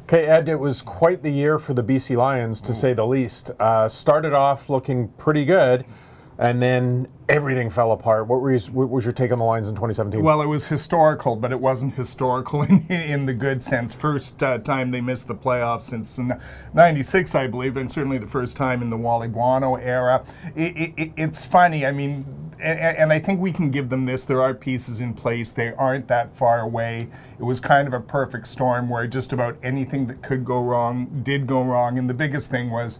Okay, Ed, it was quite the year for the BC Lions, to say the least. Started off looking pretty good, and then everything fell apart. What was your take on the Lions in 2017? Well, it was historical, but it wasn't historical in the good sense. First time they missed the playoffs since '96, I believe, and certainly the first time in the Wally Buono era. It's funny, I mean, and I think we can give them this. There are pieces in place. They aren't that far away. It was kind of a perfect storm where just about anything that could go wrong did go wrong. And the biggest thing was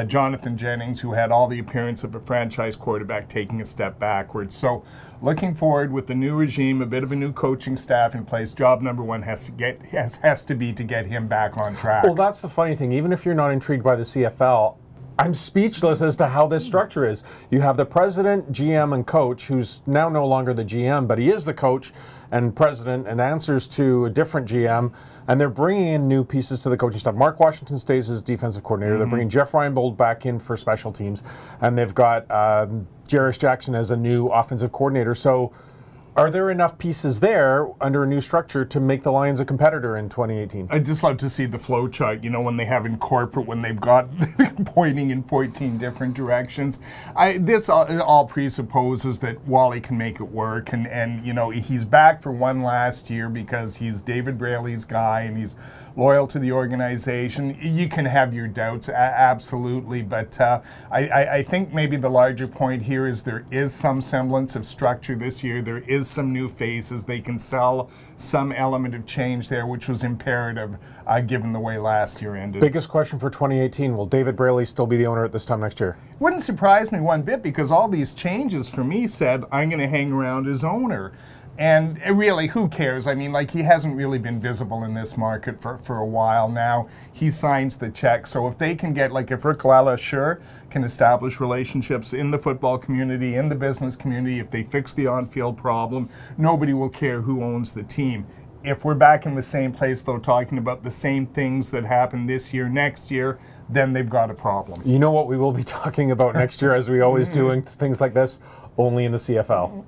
Jonathan Jennings, who had all the appearance of a franchise quarterback, taking a step backwards. So looking forward with the new regime, a bit of a new coaching staff in place, job number one has to be to get him back on track. Well, that's the funny thing. Even if you're not intrigued by the CFL, I'm speechless as to how this structure is. You have the president, GM, and coach, who's now no longer the GM, but he is the coach and president and answers to a different GM, and they're bringing in new pieces to the coaching staff. Mark Washington stays as defensive coordinator. They're bringing Jeff Reinbold back in for special teams, and they've got Jarius Jackson as a new offensive coordinator. So are there enough pieces there under a new structure to make the Lions a competitor in 2018? I'd just love to see the flow chart, you know, when they have in corporate, when they've got pointing in 14 different directions. This all presupposes that Wally can make it work. And you know, he's back for one last year because he's David Braley's guy and he's loyal to the organization. You can have your doubts, absolutely. But I think maybe the larger point here is there is some semblance of structure this year. There is some new faces. They can sell some element of change there, which was imperative given the way last year ended. Biggest question for 2018, will David Braley still be the owner at this time next year? Wouldn't surprise me one bit, because all these changes for me said I'm going to hang around as owner. And really, who cares? I mean, like, he hasn't really been visible in this market for a while now. He signs the check. So if they can get, like, if Rick LaLacheur can establish relationships in the football community, in the business community, if they fix the on-field problem, nobody will care who owns the team. If we're back in the same place, though, talking about the same things that happened this year, next year, then they've got a problem. You know what we will be talking about next year, as we always do in things like this? Only in the CFL.